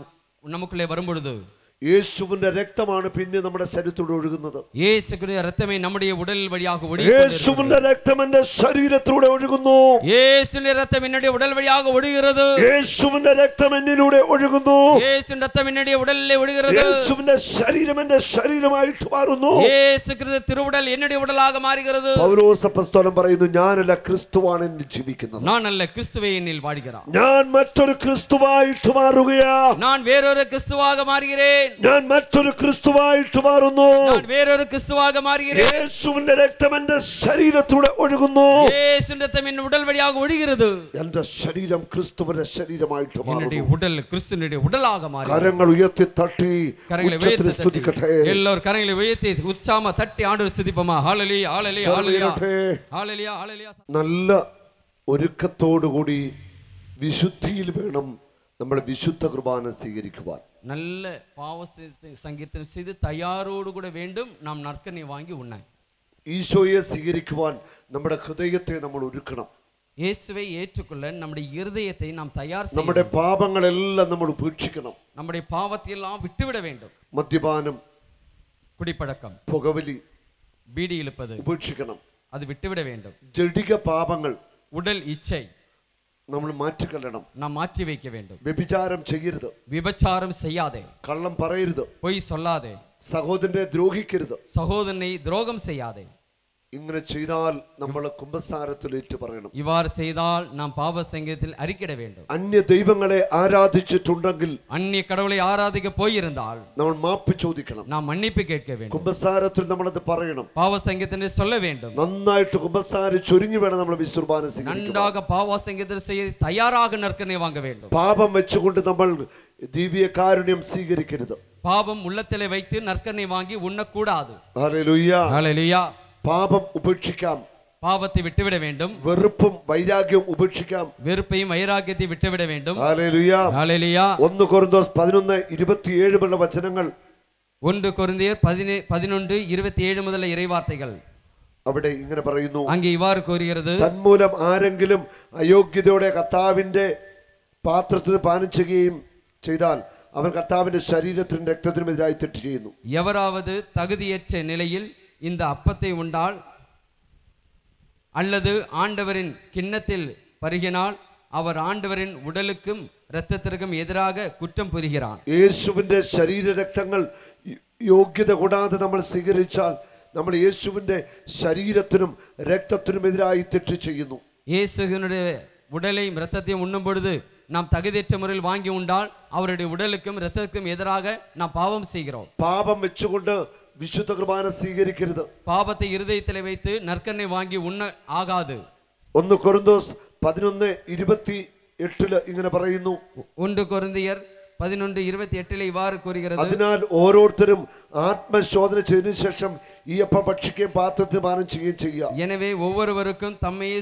நமக்குள்ளே வரும் பொழுது, യേശുവിന്റെ രക്തമാണ് പിന്നെ നമ്മുടെ ശരീരത്തിലൂടെ ഒഴുകുന്നത്. இயேசு கிறிஸ்து இரத்தமே நம்முடைய உடல் வழியாக യേശുവിന്റെ രക്തം എന്റെ ശരീരത്തിലൂടെ ഒഴുകുന്നു. இயேசுவின் இரத்தம் என்னுடைய உடல் வழியாக ஒழுகிறது. യേശുവിന്റെ രക്തം എന്നിലൂടെ ഒഴുകുന്നു. இயேசுவின் இரத்தம் என்னுடைய உடலிலே ஒழுகிறது. യേശുവിന്റെ ശരീരം എന്റെ ശരീരമായിട്ട് മാറുന്നു. இயேசு கிறிஸ்து திருவுடல் என்னுடைய உடலாக மாறுகிறது. പൗലോസ് അപ്പോസ്തലൻ പറയുന്നു, ഞാനല്ല ക്രിസ്തുവാണ് എന്നിൽ ജീവിക്കുന്നത്. நான் அல்ல கிறிஸ்துவே என்னில் வாழ்கிறார். ഞാൻ മറ്റൊരു ക്രിസ്തുവായിട്ട് മാറുകയാ. நான் வேறொரு கிறிஸ்துவாக மாறுகிறேன். ഞാൻ മറ്റൊരു ക്രിസ്തുവായിട്ട് മാറുന്നു. நான் வேறொரு கிறிஸ்துவாக மாறுகிறேன். യേശുവിന്റെ രക്തം എന്റെ ശരീരത്തിലൂടെ ഒഴുകുന്നു. இயேசுவின் இரத்தம் என் உடல் வழியாக ஒழுகிறது. എന്റെ ശരീരം ക്രിസ്തുവിന്റെ ശരീരമായിട്ട് என்னுடைய മാറുന്നു. உடல் கிறிஸ்துவினுடைய உடலாக மாறுகிறது. കരങ്ങൾ ഉയർത്തി തട്ടി கரங்களை ഉച്ചത്തിൽ உயர்த்தி സ്തുതിക്കട്ടെ. எல்லாரும் கரங்களை உயர்த்தி உற்சாகமா தட்டி ஆண்டவரை ஸ்துதிப்போமா. ஹalleluya ஹalleluya ஹalleluya ഉയരട്ടെ. ஹalleluya ஹalleluya. നല്ല ഒരുക്കത്തോടുകൂടി വിശുദ്ധിയിൽ വേണം നമ്മൾ വിശുദ്ധ കുർബാന സ്വീകരിക്കുവാൻ. நல்ல பாவ சங்கீர்த்தனம் செய்து தயாரோடு கூட வேண்டும் நாம் நற்கருணை வாங்கி உண்ண. ഈശോയെ സ്വീകരിക്കുവാൻ നമ്മുടെ ഹൃദയത്തെ നമ്മൾ ഒരുക്കണം. இயேசுவை ஏற்றுக்கொள்ள நம்முடைய இருதயத்தை நாம் தயார் செய்ய നമ്മുടെ வேண்டும். പാപങ്ങളെല്ലാം നമ്മൾ ഉപേക്ഷിക്കണം. நம்முடைய பாவத்தை எல்லாம் விட்டுவிட வேண்டும். മദ്യപാനം, குடிப்பழக்கம், പുകവലി பீடி இழுப்பது ഉപേക്ഷിക്കണം. அது விட்டுவிட வேண்டும். ജഡിക പാപങ്ങൾ உடல் இச்சை നമ്മൾ മാറ്റിക്കളയണം. நாம் மாற்றி வைக்க வேண்டும். വ്യഭിചാരം ചെയ്യരുത്. விபச்சாரம் செய்யாதே. കള്ളം പറയരുത്. பொய் சொல்லாதே. സഹോദരനെ ദ്രോഹിക്കരുത്. சகோதரனை துரோகம் செய்யாதே. ഇങ്ങനെ ചെയ്താൽ നമ്മൾ കുമ്പസാരത്തിൽ ഏറ്റു പറയണം. இவ்வாறு செய்தால் நாம் பாவ சங்கீதத்தில் அறிக்கையிட வேண்டும். അന്യ ദൈവങ്ങളെ ആരാധിച്ചിട്ടുണ്ടെങ്കിൽ, அந்நிய கடவுளை ஆராதிக்க போயிருந்தால் നമ്മൾ മാപ്പ് ചോദിക്കണം. நாம் மன்னிப்பு கேட்க வேண்டும். കുമ്പസാരത്തിൽ നമ്മളത് പറയണം. பாவ சங்கீதத்தில் சொல்ல வேண்டும். നന്നായിട്ട് കുമ്പസാരിച്ചൊരുങ്ങി വേണം നമ്മൾ വിശുർബാന സ്വീകരിക്കാൻ. நன்றாக பாவ சங்கீதத்தில் செய்ய தயாராக நற்கருணை வாங்க வேண்டும். പാപം വെച്ചുകൊണ്ട് നമ്മൾ ദിവ്യകാരുണ്യം സ്വീകരിക്കരുത്. பாவம் உள்ளத்திலே வைத்து நற்கருணை வாங்கி உண்ணக்கூடாது. ഹല്ലേലൂയ. ஹல்லேலூயா. പാപം ഉപേക്ഷിക്കാം. பாவத்தை விட்டுவிட வேண்டும். വെറുപ്പും വൈരാഗ്യവും ഉപേക്ഷിക്കാം. வெறுப்பையும் வைராக்கியத்தை விட்டுவிட வேண்டும். ഹല്ലേലൂയ. ஹல்லேலூயா. 1 കൊരിന്തോസ് 11:27 മുതലുള്ള വചനങ്ങൾ, 1 கொரிந்தியர் 11:27 മുതലുള്ള ഇറൈവാർത്തകൾ അവിടെ ഇങ്ങനെ പറയുന്നു. அங்கே இவ்வாறு கூறுகிறது, തന്മൂലം ആരെങ്കിലും അയോഗ്യതയോടെ കർത്താവിന്റെ പാത്രത്തിൽ പാനം ചെയ്യുകയും ചെയ്താൽ അവൻ കർത്താവിന്റെ ശരീരത്തിനും രക്തത്തിനും എതിരായി തെറ്റ് ചെയ്യുന്നു. எவராவது தகுதியற்ற நிலையில் இந்த அப்பத்தை உண்டால் அல்லது ஆண்டவரின் கிண்ணத்தில் பருகினால் அவர் ஆண்டவரின் உடலுக்கும் இரத்தத்திற்கும் எதிராக குற்றம் புரிகிறான். യേശുവിന്റെ ശരീര രക്തങ്ങൾ യോഗ്യത കൂടാതെ നമ്മൾ സ്വീകരിച്ചാൽ നമ്മൾ യേശുവിന്റെ ശരീരത്തിനും രക്തത്തിനും എതിരായി തെറ്റ് ചെയ്യുന്നു. இயேசுவினுடைய உடலையும் இரத்தத்தையும் உண்ணும் பொழுது நாம் தகுதியற்ற முறையில் வாங்கி உண்டால் அவருடைய உடலுக்கும் இரத்தத்துக்கும் எதிராக நாம் பாவம் செய்கிறோம். പാപം വെച്ചുകൊണ്ട് വിശുദ്ധ കുർബാന സ്വീകരിക്കരുത്. பாவத்தை இருதயத்தில் வைத்து நற்கண்ணை வாங்கி உண்ண ஆகாது. 1 കൊരിന്തോസ് 11:28 ഇങ്ങനെ പറയുന്നു. 1 கொரிந்தியர் 11:28 ഇവാറ് கூறுகிறது. അതിനാൽ ഓരോരുത്തരും ആത്മശോധന ചെയ്തതിനു ശേഷം ഈ അപ്പം ഭക്ഷിക്കുകയും പാത്രത്തിൽ പാനം ചെയ്യുകയും ചെയ്യുക. எனவே ஒவ்வொருவருக்கும் தம்மையே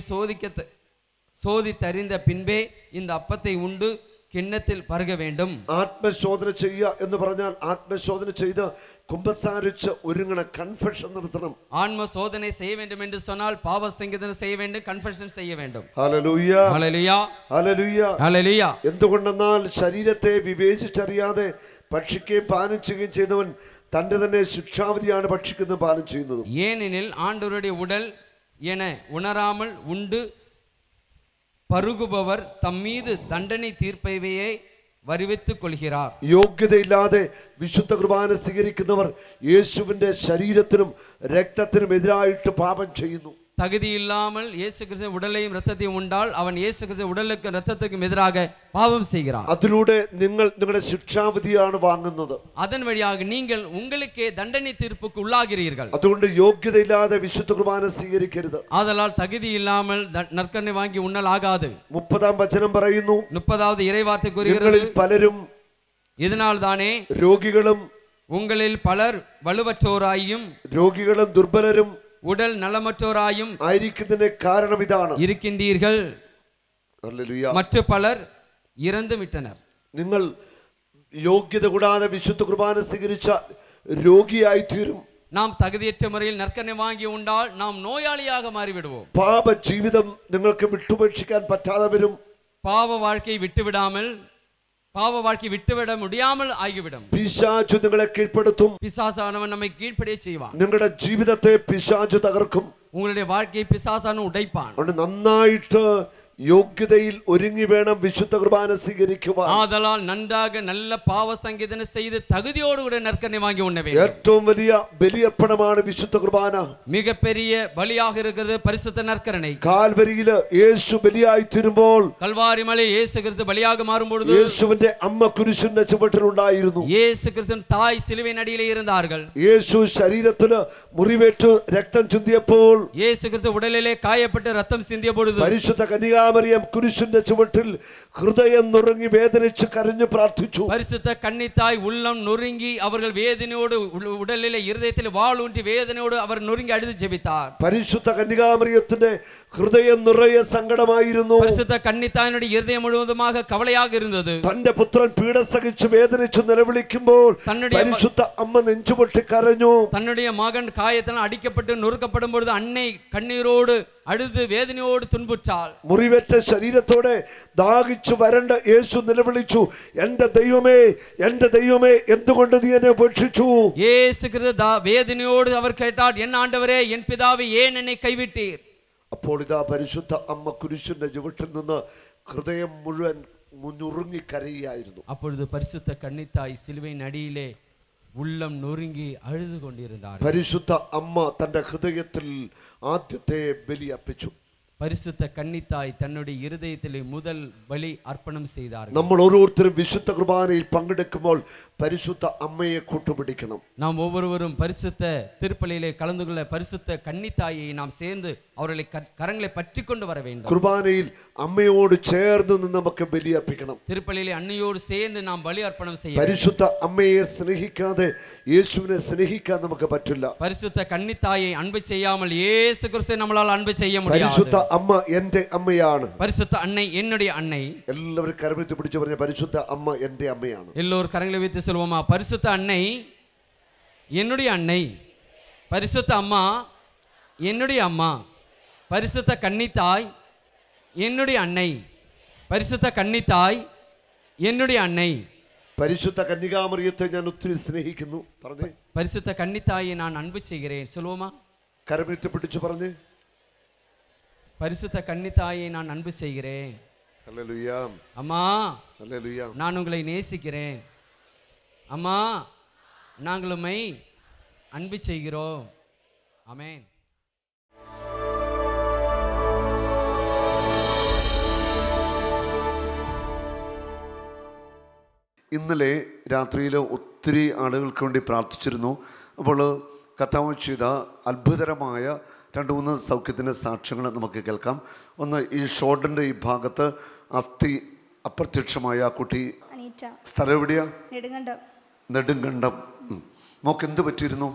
சோதித்தறிந்த பின்பே இந்த அப்பத்தை உண்டு கிண்ணத்தில் பருக வேண்டும். ആത്മശോധന ചെയ്യുക എന്ന് പറഞ്ഞാൽ ആത്മശോധന ചെയ്ത് കുമ്പസാരിച്ച് ഒരുങ്ങണ കൺഫെഷൻ നടത്തണം. ஆன்ம சோதனை செய்ய வேண்டும் என்று சொன்னால் பாவ சங்கீதனை செய்ய வேண்டும், கன்ஃபெஷன் செய்ய வேண்டும். Hallelujah hallelujah hallelujah hallelujah. എന്തുകൊണ്ടെന്നാൽ ശരീരത്തെ വിവേചിച്ചറിയാതെ ഭക്ഷിക്കുകയും പാനം ചെയ്യുകയും ചെയ്തവൻ തന്റെ തന്നെ ശിക്ഷാവിധിയാണ് ഭക്ഷിക്കുന്നതും പാനം ചെയ്യുന്നതും. ஏனெனில் ஆண்டவருடைய உடல் என உணராமல் உண்டு பருகுபவர் தம்மீது தண்டனை தீர்ப்பையே வருவித்துக் கொள்கிறார். യോഗ്യതയില്ലാതെ വിശുദ്ധ കുർബാന സ്വീകരിക്കുന്നവർ യേശുവിന്റെ ശരീരത്തിനും രക്തത്തിനും എതിരായിട്ട് പാപം ചെയ്യുന്നു. தகுதி இல்லாமல் இயேசு கிறிஸ்துவின் உடலையும் இரத்தத்தையும் உண்டால் அவன் இயேசு கிறிஸ்துவின் உடலுக்கும் இரத்தத்துக்கும் எதிராக பாவம் செய்கிறார். അതിലൂടെ നിങ്ങൾ നിങ്ങളുടെ ശിക്ഷാവിധിയാണ് വാങ്ങുന്നത്. அதன் வழியாக நீங்கள் உங்களுக்கே தண்டனை தீர்ப்புக்கு உள்ளாகிறீர்கள். അതുകൊണ്ട് യോഗ്യതയില്ലാതെ വിശുദ്ധ കുർബാന സ്വീകരിക്കരുത്. ஆதலால் தகுதி இல்லாமல் நற்கண்ணை வாங்கி உண்ணல் ஆகாது. 30-ാം വചനം പറയുന്നു, 30வது இறைவார்த்தை கூறுகிறது, നിങ്ങളിൽ പലരും இதனால் தானே രോഗികളും உங்களில் பலர் வலுவற்றோராயும் ദുർബലരും உடல் நலமற்றோராயும் ആയിരിക്കുന്നതിന്റെ കാരണം ഇതാണ്. இருக்கின்றீர்கள். ഹല്ലേലൂയ. மற்ற பலர் இறந்து விட்டனர். നിങ്ങൾ യോഗ്യത കൂടാതെ വിശുദ്ധ കുർബാന സ്വീകരിച്ച രോഗിയായി തീരും. நாம் தகுதியற்ற முறையில் நற்கண்ணை வாங்கி உண்டால் நாம் நோயாளியாக மாறிவிடுவோம். പാപ ജീവിതം നിങ്ങൾക്ക് വിട്ടുപേക്ഷിക്കാൻ പറ്റാതെ വരും. பாவ வாழ்க்கையை விட்டுவிட முடியாமல் ஆகிவிடும். പിശാചു നിങ്ങളെ കീഴ്പ്പെടുത്തും. பிசாசானவன் நம்மை கீழ்ப்படிய செய்வான். നിങ്ങളുടെ ജീവിതത്തെ പിശാചു തകർക്കും. உங்களுடைய வாழ்க்கையை பிசாசானவன் உடைப்பான். അതുകൊണ്ട് നന്നായിട്ട് യോഗ്യതയിൽ ഒരുങ്ങി വേണം വിശുദ്ധ കുർബാന സ്വീകരിക്കുവാൻ. ஆதலால் நன்றாக நல்ல பாவ சங்கீதனை செய்து தகுதியோடு கூட நற்கண்ணை வாங்கி உண்ண வேண்டும். ഏറ്റവും വലിയ ബലിയർപ്പണമാണ് വിശുദ്ധ കുർബാന. மிகப்பெரிய பலியாக இருக்கிறது பரிசுத்த நற்கரணை. കാൽവരിയിൽ യേശു ബലിയായി തീരുമ്പോൾ, கல்வாரி மலை இயேசு கிறிஸ்து பலியாக மாறும் பொழுது യേശുവിന്റെ അമ്മ കുരിശിന്റെ ചുവട്ടിൽ ഉണ്ടായിരുന്നു. இயேசு கிறிஸ்துவின் தாய் சிலுவையின் அடியிலே இருந்தார்கள். യേശു ശരീരത്തിന് മുറിവേറ്റ് രക്തം ചിന്തിയപ്പോൾ, இயேசு கிறிஸ்து உடலிலே காயப்பட்டு ரத்தம் சிந்திய பொழுது പരിശുദ്ധ കന്യകാമറിയം കുരിശിന്റെ ചുവട്ടിൽ ഹൃദയം നുറുങ്ങി വേദനിച്ച് കരഞ്ഞു പ്രാർത്ഥിച്ചു. பரிசுத்த கன்னித்தாய் உள்ளம் நொறுங்கி அவர்கள் வேதனையோடு உடலிலே இருதயத்தில் வாள் ஊன்றி வேதனையோடு அவர் நொறுங்கி அழுது ஜெபித்தார். പരിശുദ്ധ കന്യകാമറിയത്തിന്റെ ഹൃദയം നിറയെ സങ്കടമായിരുന്നു. பரிசுத்த கன்னித்தாயினுடைய இருதயம் முழுவதுமாக கவலையாக இருந்தது. തന്റെ പുത്രൻ പീഡ സഹിച്ച് വേദനിച്ച് നിലവിളിക്കുമ്പോൾ പരിശുദ്ധ അമ്മ നെഞ്ചുപൊട്ടി കരഞ്ഞു. தன்னுடைய மகன் காயத்தால் அடிக்கப்பட்டு நொறுக்கப்படும் பொழுது அன்னை கண்ணீரோடு அழுது வேதனையோடு துன்புற்றாள். മുറിവേറ്റ ശരീരത്തോടെ ദാഹിച്ചു വരണ്ട യേശു നിലവിളിച്ചു, എന്റെ ദൈവമേ എന്റെ ദൈവമേ എന്തുകൊണ്ട് നീ എന്നെ ഉപേക്ഷിച്ചു? இயேசு கிறிஸ்து வேதனையோடு அவர் கேட்டார், என் ஆண்டவரே என் பிதாவே ஏன் என்னை கைவிட்டீர்? അപ്പോൾ ഇതാ പരിശുദ്ധ അമ്മ കുരിശിന്റെ ചുവട്ടിൽ നിന്ന് ഹൃദയം മുഴുവൻ മുന്നുറുങ്ങി കരയുകയായിരുന്നു. அப்பொழுது பரிசுத்த கன்னித்தாய் சிலுவையின் அடியிலே உள்ளம் நொறுங்கி அழுது கொண்டிருந்தார். പരിശുദ്ധ അമ്മ തന്റെ ഹൃദയത്തിൽ ആദ്യത്തെ ബലി അർപ്പിച്ചു. பரிசுத்த கன்னித்தாய் தன்னுடைய இருதயத்திலே முதல் பலி அர்ப்பணம் செய்தார். നമ്മൾ ഓരോരുത്തരും വിശുദ്ധ കുർബാനയിൽ പങ്കെടുക്കുമ്പോൾ പരിശുദ്ധ അമ്മയെ കൂട്ടുപിടിക്കണം. நாம் ஒவ்வொருவரும் பரிசுத்த திருப்பலியிலே கலந்து கொள்ள பரிசுத்த கன்னித்தாயை நாம் சேர்ந்து அவர்களை கரங்களை பற்றி கொண்டு வர வேண்டும். കുർബാനയിൽ അമ്മയോട് ചേർന്ന് നിന്ന് നമുക്ക് ബലി അർപ്പിക്കണം. திருப்பலியிலே அன்னையோடு சேர்ந்து நாம் பலி அர்ப்பணம் செய்ய. പരിശുദ്ധ അമ്മയെ സ്നേഹിക്കാതെ യേശുവിനെ സ്നേഹിക്കാൻ നമുക്ക് പറ്റില്ല. பரிசுத்த கன்னித்தாயை அன்பு செய்யாமல் இயேசு கிறிஸ்துவை நம்மால் அன்பு செய்ய முடியாது. പരിശുദ്ധ അമ്മ എന്റെ അമ്മയാണ്. பரிசுத்த அன்னை என்னுடைய அன்னை. എല്ലാവരും കരമെടുത്ത് പിടിച്ചു പറഞ്ഞ പരിശുദ്ധ അമ്മ എന്റെ അമ്മയാണ്. எல்லோரும் கரங்களை வைத்து சொல்வோமா? பரிசுத்த அன்னை என்னுடைய அன்னை, பரிசுத்த அம்மா என்னுடைய அம்மா, பரிசுத்த கன்னித்தாய் என்னுடைய அன்னை, பரிசுத்த கன்னித்தாய் என்னுடைய அன்னை, പരിശുദ്ധ കന്യകാമറിയത്തെ ഞാൻ ഒത്തിരി സ്നേഹിക്കുന്നു. പറഞ്ഞേ. பரிசுத்த கன்னித்தாயை நான் அன்பு செய்கிறேன். சொல்லுவோமா? കരമിരുത്തി പിടിച്ചു പറഞ്ഞേ. பரிசுத்த கன்னித்தாயை நான் அன்பு செய்கிறேன். ഹല്ലേലൂയ. அம்மா, ഹല്ലേലൂയ. நான் உங்களை நேசிக்கிறேன். அம்மா, நாங்கள் உம்மை அன்பு செய்கிறோம். ஆமென். ഇന്നലെ രാത്രിയിൽ ഒത്തിരി ആളുകൾക്ക് വേണ്ടി പ്രാർത്ഥിച്ചിരുന്നു. അപ്പോൾ കർത്താവ് ചെയ്ത അത്ഭുതകരമായ 2-3 സൗഖ്യത്തിൻ്റെ സാക്ഷ്യങ്ങൾ നമുക്ക് കേൾക്കാം. ഒന്ന്, ഈ ഷോൾഡറിൻ്റെ ഈ ഭാഗത്ത് അസ്ഥി അപ്രത്യക്ഷമായ ആ കുട്ടി സ്ഥലം എവിടെയാ? നെടുങ്കണ്ടം. മോക്ക് എന്ത് പറ്റിയിരുന്നു?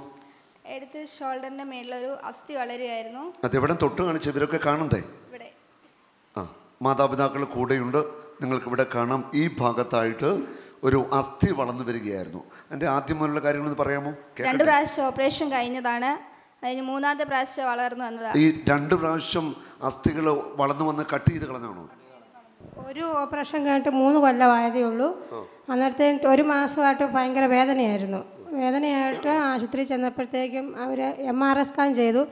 എടുത്ത് ഷോൾഡറിന്റെ മേലൊരു അസ്ഥി വളരുകയായിരുന്നു. അതെവിടെ തൊട്ട് കാണിച്ച് ഇവരൊക്കെ കാണണ്ടേ? മാതാപിതാക്കൾ കൂടെയുണ്ട്, നിങ്ങൾക്ക് ഇവിടെ കാണാം. ഈ ഭാഗത്തായിട്ട് ഒരു അസ്ഥി വളർന്നു വരികയായിരുന്നു. എൻ്റെ ആദ്യം മുതലുള്ള കാര്യങ്ങളൊന്ന് പറയാമോ? 2 പ്രാവശ്യം ഓപ്പറേഷൻ കഴിഞ്ഞതാണ്. അതിന് 3ാമത്തെ പ്രാവശ്യം വളർന്നു വന്നതാണ്. ഈ 2 പ്രാവശ്യം അസ്ഥികൾ വളർന്നു വന്ന് കട്ട് ചെയ്ത് കളഞ്ഞാണോ? ഒരു ഓപ്പറേഷൻ കഴിഞ്ഞിട്ട് 3 കൊല്ലമായതേ ഉള്ളൂ. അന്നേരത്തെ 1 മാസമായിട്ട് ഭയങ്കര വേദനയായിരുന്നു. വേദനയായിട്ട് ആശുപത്രി ചെന്നപ്പോഴത്തേക്കും അവർ MRI സ്കാൻ ചെയ്തു.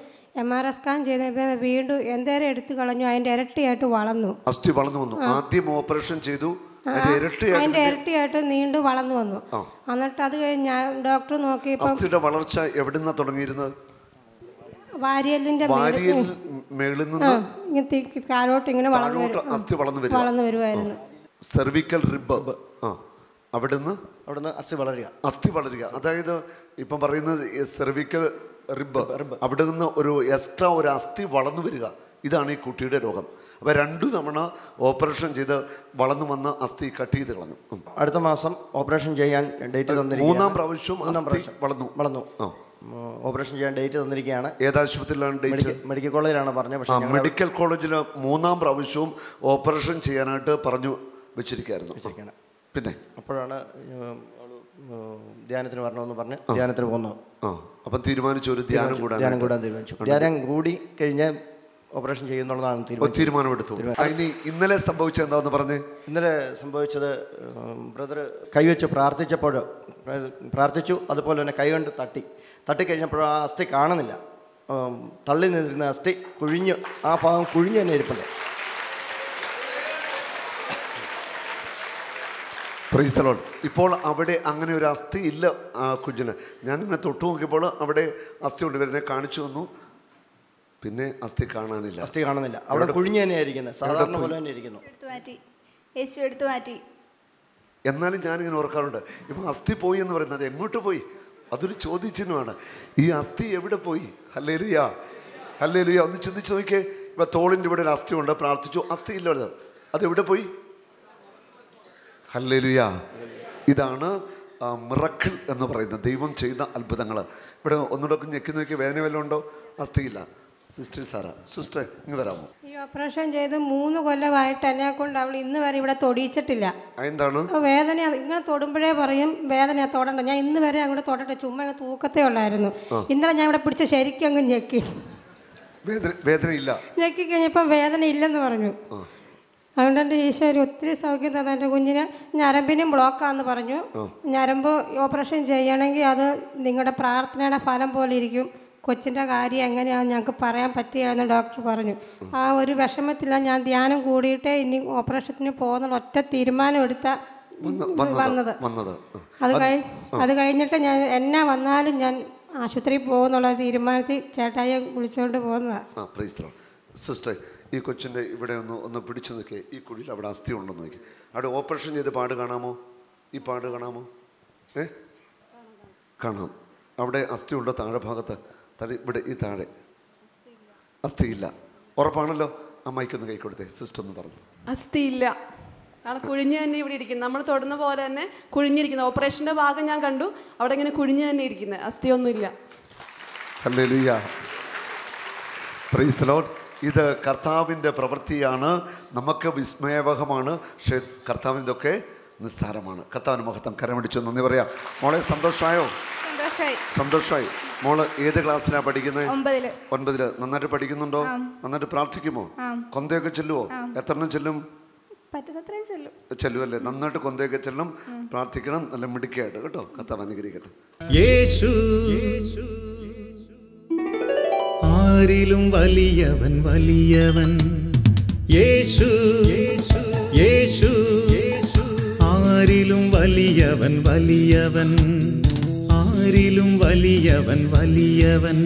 MRI സ്കാൻ ചെയ്തപ്പോൾ വീണ്ടും എന്തേരം എടുത്തു കളഞ്ഞു, അതിൻ്റെ ഇരട്ടിയായിട്ട് വളർന്നു. അസ്ഥി വളർന്നു വന്നു. ആദ്യം ഓപ്പറേഷൻ ചെയ്തു, അതിൻ്റെ ഇരട്ടിയായിട്ട് നീണ്ടു വളർന്നു വന്നു. എന്നിട്ട് അത് കഴിഞ്ഞ് ഞാൻ ഡോക്ടർ നോക്കിയപ്പോൾ അസ്ഥിയുടെ വളർച്ച എവിടുന്നാ തുടങ്ങിയിരുന്നത്? വാരിയലിൻ്റെ മേളിൽ നിന്ന് കാലോട്ട് ഇങ്ങനെ അസ്ഥി വളർന്നു വരുമായിരുന്നു. സെർവിക്കൽ റിബ്, അവിടുന്ന് അസ്ഥി വളരുക. അതായത് ഇപ്പം പറയുന്നത് സെർവിക്കൽ റിബ്, അവിടെ നിന്ന് ഒരു എക്സ്ട്രാ ഒരു അസ്ഥി വളർന്നു വരിക. ഇതാണ് ഈ കുട്ടിയുടെ രോഗം. അപ്പോൾ 2 തവണ ഓപ്പറേഷൻ ചെയ്ത് വളർന്നു വന്ന അസ്ഥി കട്ട് ചെയ്ത് കളഞ്ഞു. അടുത്ത മാസം ഓപ്പറേഷൻ ചെയ്യാൻ ഡേറ്റ് തന്നിരിക്കുകയാണ്. 3ാം പ്രാവശ്യം വളർന്നു. ഓപ്പറേഷൻ ചെയ്യാൻ ഡേറ്റ് തന്നിരിക്കുകയാണ്. ഏത് ആശുപത്രിയിലാണ് ഡേറ്റ്? മെഡിക്കൽ കോളേജിലാണ് പറഞ്ഞത്. പക്ഷേ മെഡിക്കൽ കോളേജിൽ 3ാം പ്രാവശ്യവും ഓപ്പറേഷൻ ചെയ്യാനായിട്ട് പറഞ്ഞു വെച്ചിരിക്കുകയായിരുന്നു. പിന്നെ അപ്പോഴാണ് ധ്യാനത്തിന് വരണമെന്ന് പറഞ്ഞ് ധ്യാനത്തിന് പോകുന്നു. അപ്പം തീരുമാനിച്ചു ഒരു ധ്യാനം കൂടാൻ തീരുമാനിച്ചു. ധ്യാനം കൂടി കഴിഞ്ഞ് ഓപ്പറേഷൻ ചെയ്യുന്നുള്ളതാണ് തീരുമാനമെടുത്തു. ഇനി ഇന്നലെ സംഭവിച്ചത് എന്താന്ന് പറഞ്ഞ്? ഇന്നലെ സംഭവിച്ചത് ബ്രദർ കൈവച്ച് പ്രാർത്ഥിച്ചു. അതുപോലെ തന്നെ കൈകൊണ്ട് തട്ടിക്കഴിഞ്ഞപ്പോൾ ആ അസ്ഥി കാണുന്നില്ല. തള്ളി നിന്നിരുന്ന അസ്ഥി കുഴിഞ്ഞ് ആ ഭാഗം കുഴിഞ്ഞ് തന്നെ ഇരിപ്പുണ്ട്. Price the Lord. ഇപ്പോൾ അവിടെ അങ്ങനെ ഒരു അസ്ഥി ഇല്ല ആ കുഞ്ഞിന്. ഞാനിങ്ങനെ തൊട്ടു നോക്കിയപ്പോൾ അവിടെ അസ്ഥി ഉണ്ട്. ഇവരെന്നെ കാണിച്ചു തന്നു. പിന്നെ അസ്ഥി കാണാനില്ല. അവിടെ കുഴിഞ്ഞ് തന്നെയാണ് ഇരിക്കുന്നത്. സാധാരണ പോലെ തന്നെ ഇരിക്കുന്നു. എടുത്തു മാറ്റി. എന്നാലും ഞാനിങ്ങനെ ഓർക്കാറുണ്ട്, ഇപ്പം അസ്ഥി പോയി എന്ന് പറയുന്നത് എങ്ങോട്ട് പോയി? അതൊരു ചോദ്യചിഹ്നമാണ്. ഈ അസ്ഥി എവിടെ പോയി? Hallelujah, hallelujah. ഒന്ന് ചിന്തിച്ച് നോക്കിയേ. ഇപ്പം തോളിൻ്റെ ഇവിടെ ഒരു അസ്ഥി ഉണ്ട്, പ്രാർത്ഥിച്ചു, അസ്ഥി ഇല്ല. അതെവിടെ പോയി? ഹല്ലേലൂയ. ഇതാണ് മിറക്കിൾ എന്ന് പറയുന്നത്, ദൈവം ചെയ്ത അത്ഭുതങ്ങൾ. ഇവിടെ ഒന്നുകൂടെ ഞെക്കി നോക്കി. വേദന വല്ലതും ഉണ്ടോ? അസ്ഥിയില്ല. സിസ്റ്റർ ഇങ്ങ് വരാമോ? ഈ ഓപ്പറേഷൻ ചെയ്ത് 3 കൊല്ലമായിട്ട് എന്നെ കൊണ്ട് അവൾ ഇന്ന് വരെ ഇവിടെ തൊടിയിച്ചിട്ടില്ല. എന്താണ് വേദന? ഇങ്ങനെ തൊടുമ്പോഴേ പറയും വേദന, തൊടണ്ട. ഞാൻ ഇന്ന് വരെ അങ്ങോട്ട് തൊടട്ടെ, ചുമ്മാ തൂക്കത്തേ ഉള്ളായിരുന്നു. ഇന്നലെ ഞാൻ ഇവിടെ പിടിച്ച് ശരിക്കും അങ്ങ് ഞെക്കി. വേദനയില്ല. ഞെക്കി കഴിഞ്ഞപ്പം വേദന ഇല്ലെന്ന് പറഞ്ഞു. അതുകൊണ്ട് എൻ്റെ ഈശ്വരി ഒത്തിരി സൗഖ്യം തന്നെ. എൻ്റെ കുഞ്ഞിന് ഞരമ്പിനും ബ്ലോക്കാന്ന് പറഞ്ഞു. ഞരമ്പ് ഓപ്പറേഷൻ ചെയ്യണമെങ്കിൽ അത് നിങ്ങളുടെ പ്രാർത്ഥനയുടെ ഫലം പോലെ ഇരിക്കും. കൊച്ചിൻ്റെ കാര്യം എങ്ങനെയാണെന്ന് ഞങ്ങൾക്ക് പറയാൻ പറ്റുകയെന്ന് ഡോക്ടർ പറഞ്ഞു. ആ ഒരു വിഷമത്തിലാണ് ഞാൻ ധ്യാനം കൂടിയിട്ട് ഇനി ഓപ്പറേഷത്തിന് പോകുന്ന ഒറ്റ തീരുമാനം എടുത്ത വന്നത്. അത് കഴിഞ്ഞിട്ട് ഞാൻ എന്നാ വന്നാലും ഞാൻ ആശുപത്രിയിൽ പോകുന്നുള്ള തീരുമാനത്തിൽ ചേട്ടായിയെ വിളിച്ചുകൊണ്ട് പോകുന്നതാണ്. സിസ്റ്റർ, ഈ കൊച്ചിൻ്റെ ഇവിടെ ഒന്ന് പിടിച്ചു നോക്കിയേ. ഈ കുഴിയിൽ അവിടെ അസ്ഥി ഉണ്ടെന്ന് നോക്കി. അവിടെ ഓപ്പറേഷൻ ചെയ്ത് പാട് കാണാമോ? ഈ പാട് കാണാമോ? കാണാം. അവിടെ അസ്ഥി ഉണ്ടോ? താഴെ ഭാഗത്ത് ഇവിടെ ഈ താഴെ അസ്ഥിയില്ല. ഉറപ്പാണല്ലോ? അമ്മയ്ക്കൊന്ന് കൈ കൊടുത്തേ. സിസ്റ്റർ ഒന്ന് പറഞ്ഞു. അസ്ഥിയില്ല. കാരണം കുഴിഞ്ഞ് തന്നെ ഇവിടെ ഇരിക്കുന്നത്. നമ്മൾ തൊടുന്ന പോലെ തന്നെ കുഴിഞ്ഞിരിക്കുന്നത്. ഓപ്പറേഷൻ്റെ ഭാഗം ഞാൻ കണ്ടു, അവിടെ ഇങ്ങനെ കുഴിഞ്ഞ് തന്നെ ഇരിക്കുന്നത്. അസ്ഥിയൊന്നുമില്ല. Hallelujah, praise the lord. ഇത് കർത്താവിൻ്റെ പ്രവൃത്തിയാണ്. നമുക്ക് വിസ്മയവഹമാണ്, പക്ഷേ കർത്താവിൻ്റെയൊക്കെ നിസ്സാരമാണ്. കർത്താവിന് മഹത്വം. കരമടിച്ചു നന്ദി പറയാം. മോളെ സന്തോഷമായോ? സന്തോഷമായി. മോള് ഏത് ക്ലാസ്സിലാണ് പഠിക്കുന്നത്? 9. നന്നായിട്ട് പഠിക്കുന്നുണ്ടോ? നന്നായിട്ട് പ്രാർത്ഥിക്കുമോ? കൊന്തയൊക്കെ ചെല്ലുവോ? എത്രണ്ണം ചെല്ലും? പറ്റുന്നത്രയും ചെല്ലും. ചെല്ലുമല്ലേ? നന്നായിട്ട് കൊന്തയൊക്കെ ചെല്ലണം, പ്രാർത്ഥിക്കണം, നല്ല മിടുക്കിയായിട്ട് കേട്ടോ. കർത്താവ് അനുഗ്രഹിക്കട്ടെ. യേശു ആരിലും വലിയവൻ വലിയവൻ, യേശു യേശു ആരിലും വലിയവൻ വലിയവൻ, ആരിലും വലിയവൻ വലിയവൻ.